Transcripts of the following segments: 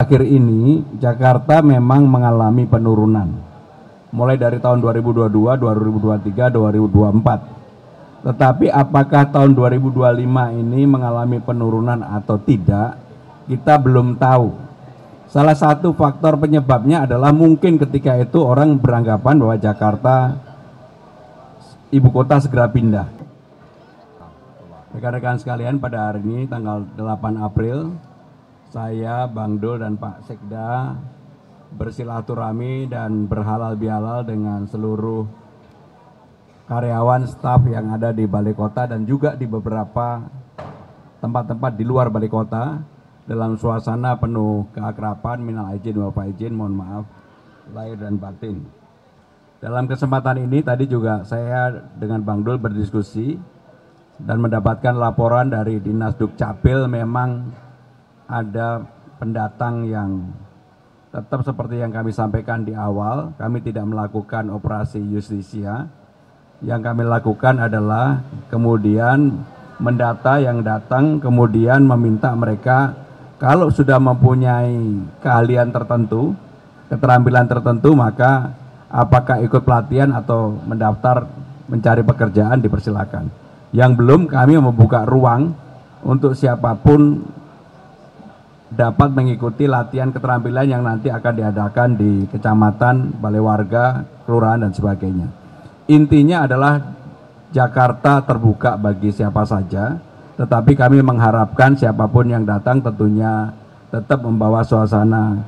Akhir ini Jakarta memang mengalami penurunan mulai dari tahun 2022, 2023, 2024. Tetapi apakah tahun 2025 ini mengalami penurunan atau tidak, kita belum tahu. Salah satu faktor penyebabnya adalah mungkin ketika itu orang beranggapan bahwa Jakarta ibu kota segera pindah. Rekan-rekan sekalian, pada hari ini tanggal 8 April saya, Bang Dul dan Pak Sekda bersilaturahmi dan berhalal bihalal dengan seluruh karyawan staf yang ada di Balai Kota dan juga di beberapa tempat-tempat di luar Balai Kota dalam suasana penuh keakraban, minal aidin wal faizin, mohon maaf lahir dan batin. Dalam kesempatan ini tadi juga saya dengan Bang Dul berdiskusi dan mendapatkan laporan dari Dinas Dukcapil, memang ada pendatang yang tetap seperti yang kami sampaikan di awal, kami tidak melakukan operasi justisia. Yang kami lakukan adalah kemudian mendata yang datang, kemudian meminta mereka kalau sudah mempunyai keahlian tertentu, keterampilan tertentu, maka apakah ikut pelatihan atau mendaftar mencari pekerjaan, dipersilakan. Yang belum, kami membuka ruang untuk siapapun dapat mengikuti latihan keterampilan yang nanti akan diadakan di kecamatan, balai warga, kelurahan, dan sebagainya. Intinya adalah Jakarta terbuka bagi siapa saja, tetapi kami mengharapkan siapapun yang datang tentunya tetap membawa suasana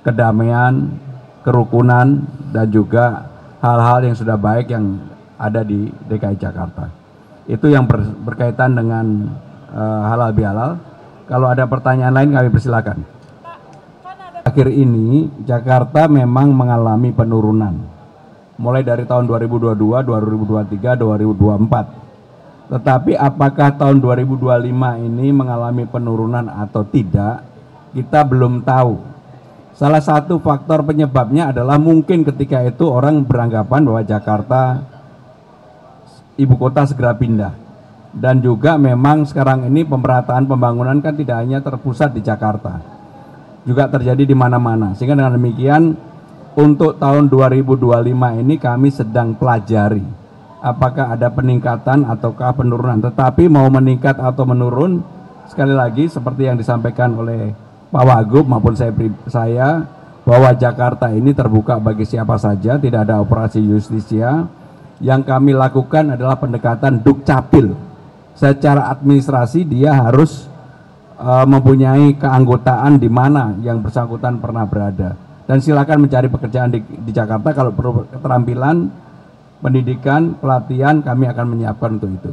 kedamaian, kerukunan, dan juga hal-hal yang sudah baik yang ada di DKI Jakarta. Itu yang berkaitan dengan halal bihalal. Kalau ada pertanyaan lain kami persilakan. Akhir ini Jakarta memang mengalami penurunan mulai dari tahun 2022, 2023, 2024. Tetapi apakah tahun 2025 ini mengalami penurunan atau tidak, kita belum tahu. Salah satu faktor penyebabnya adalah mungkin ketika itu orang beranggapan bahwa Jakarta ibu kota segera pindah. Dan juga memang sekarang ini pemerataan pembangunan kan tidak hanya terpusat di Jakarta, juga terjadi di mana-mana. Sehingga dengan demikian untuk tahun 2025 ini kami sedang pelajari apakah ada peningkatan ataukah penurunan. Tetapi mau meningkat atau menurun, sekali lagi seperti yang disampaikan oleh Pak Wagub maupun saya bahwa Jakarta ini terbuka bagi siapa saja, tidak ada operasi justisia. Yang kami lakukan adalah pendekatan Dukcapil. Secara administrasi dia harus mempunyai keanggotaan di mana yang bersangkutan pernah berada. Dan silakan mencari pekerjaan di Jakarta. Kalau perlu keterampilan, pendidikan, pelatihan, kami akan menyiapkan untuk itu.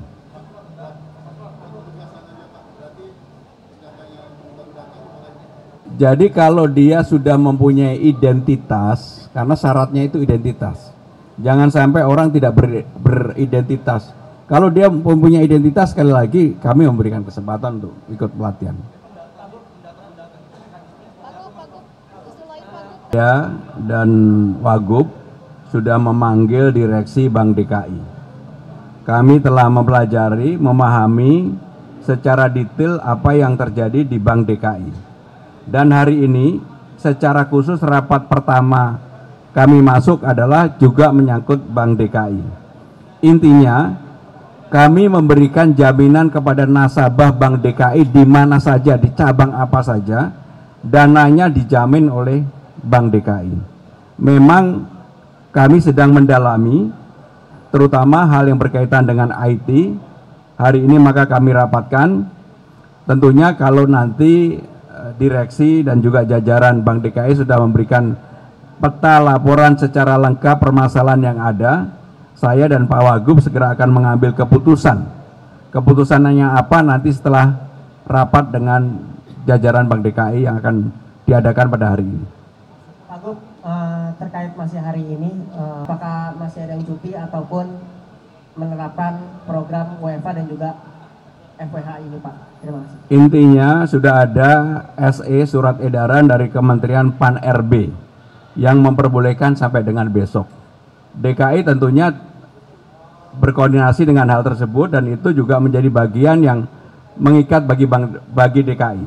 Jadi kalau dia sudah mempunyai identitas, karena syaratnya itu identitas. Jangan sampai orang tidak beridentitas. Kalau dia mempunyai identitas, sekali lagi kami memberikan kesempatan untuk ikut pelatihan. Ya, dan Wagub sudah memanggil direksi Bank DKI. Kami telah mempelajari, memahami secara detail apa yang terjadi di Bank DKI. Dan hari ini secara khusus rapat pertama kami masuk adalah juga menyangkut Bank DKI. Intinya kami memberikan jaminan kepada nasabah Bank DKI di mana saja, di cabang apa saja, dananya dijamin oleh Bank DKI. Memang kami sedang mendalami, terutama hal yang berkaitan dengan IT. Hari ini maka kami rapatkan, tentunya kalau nanti direksi dan juga jajaran Bank DKI sudah memberikan peta laporan secara lengkap permasalahan yang ada, saya dan Pak Wagub segera akan mengambil keputusan. Keputusannya apa nanti setelah rapat dengan jajaran Bank DKI yang akan diadakan pada hari ini. Pak Wagub, terkait masih hari ini, apakah masih ada yang cuti ataupun menerapkan program WFH dan juga FWH ini, Pak? Terima kasih. Intinya sudah ada SE surat edaran dari Kementerian Pan-RB yang memperbolehkan sampai dengan besok. DKI tentunya berkoordinasi dengan hal tersebut dan itu juga menjadi bagian yang mengikat bagi DKI.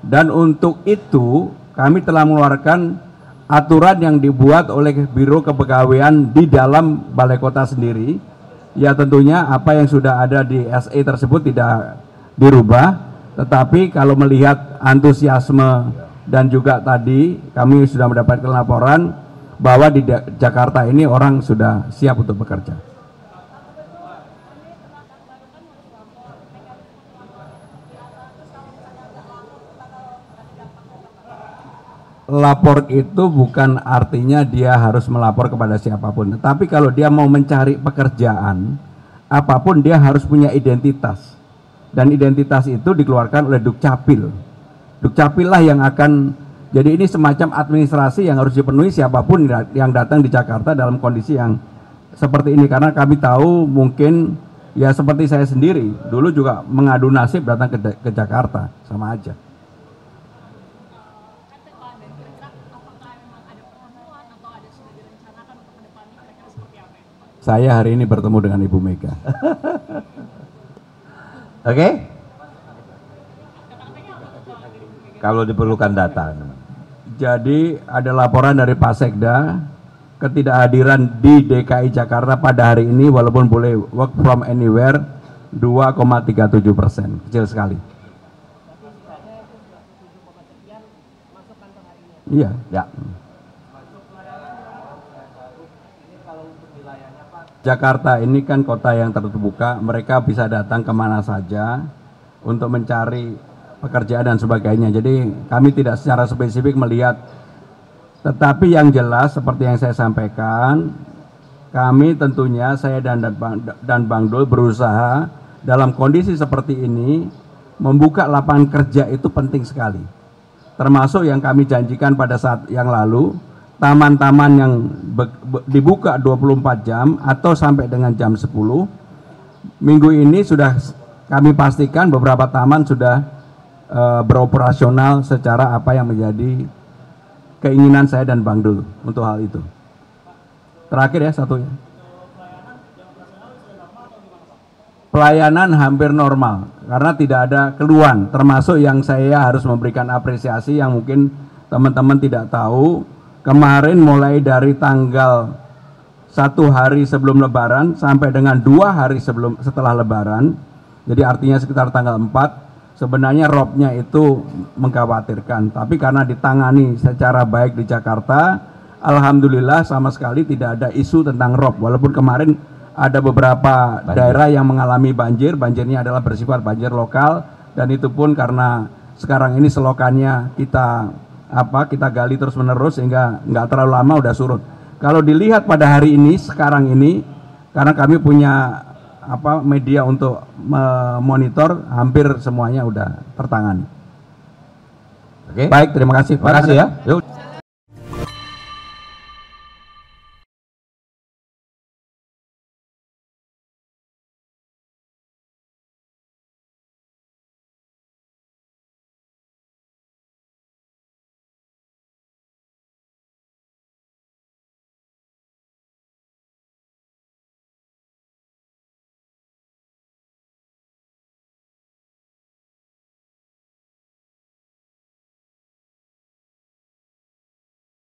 Dan untuk itu kami telah mengeluarkan aturan yang dibuat oleh Biro Kepegawaian di dalam Balai Kota sendiri. Ya tentunya apa yang sudah ada di SE tersebut tidak dirubah, tetapi kalau melihat antusiasme dan juga tadi kami sudah mendapatkan laporan bahwa di Jakarta ini orang sudah siap untuk bekerja. Lapor itu bukan artinya dia harus melapor kepada siapapun, tetapi kalau dia mau mencari pekerjaan apapun dia harus punya identitas, dan identitas itu dikeluarkan oleh Dukcapil. Dukcapil lah yang akan, jadi ini semacam administrasi yang harus dipenuhi siapapun yang datang di Jakarta dalam kondisi yang seperti ini, karena kami tahu mungkin ya seperti saya sendiri dulu juga mengadu nasib datang ke Jakarta, sama aja. Saya hari ini bertemu dengan Ibu Mega. Oke? Kalau diperlukan data. Jadi ada laporan dari Pak Sekda, ketidakhadiran di DKI Jakarta pada hari ini walaupun boleh work from anywhere 2,37%, kecil sekali. Iya. Ya. Jakarta ini kan kota yang terbuka, mereka bisa datang kemana saja untuk mencari pekerjaan dan sebagainya. Jadi kami tidak secara spesifik melihat, tetapi yang jelas seperti yang saya sampaikan, kami tentunya saya dan Bang Dul berusaha dalam kondisi seperti ini membuka lapangan kerja itu penting sekali. Termasuk yang kami janjikan pada saat yang lalu, taman-taman yang dibuka 24 jam atau sampai dengan jam 10. Minggu ini sudah kami pastikan beberapa taman sudah beroperasional secara apa yang menjadi keinginan saya dan Bang Dul untuk hal itu. Terakhir ya satu ya. Pelayanan hampir normal karena tidak ada keluhan, termasuk yang saya harus memberikan apresiasi yang mungkin teman-teman tidak tahu. Kemarin mulai dari tanggal 1 hari sebelum Lebaran sampai dengan 2 hari setelah Lebaran, jadi artinya sekitar tanggal 4, sebenarnya robnya itu mengkhawatirkan. Tapi karena ditangani secara baik di Jakarta, alhamdulillah sama sekali tidak ada isu tentang rob. Walaupun kemarin ada beberapa daerah yang mengalami banjir, banjirnya adalah bersifat banjir lokal, dan itu pun karena sekarang ini selokannya kita gali terus menerus sehingga nggak terlalu lama udah surut. Kalau dilihat pada hari ini sekarang ini, karena kami punya media untuk memonitor, hampir semuanya udah tertangani. Oke. Baik, terima kasih. Terima kasih ya. Yuk.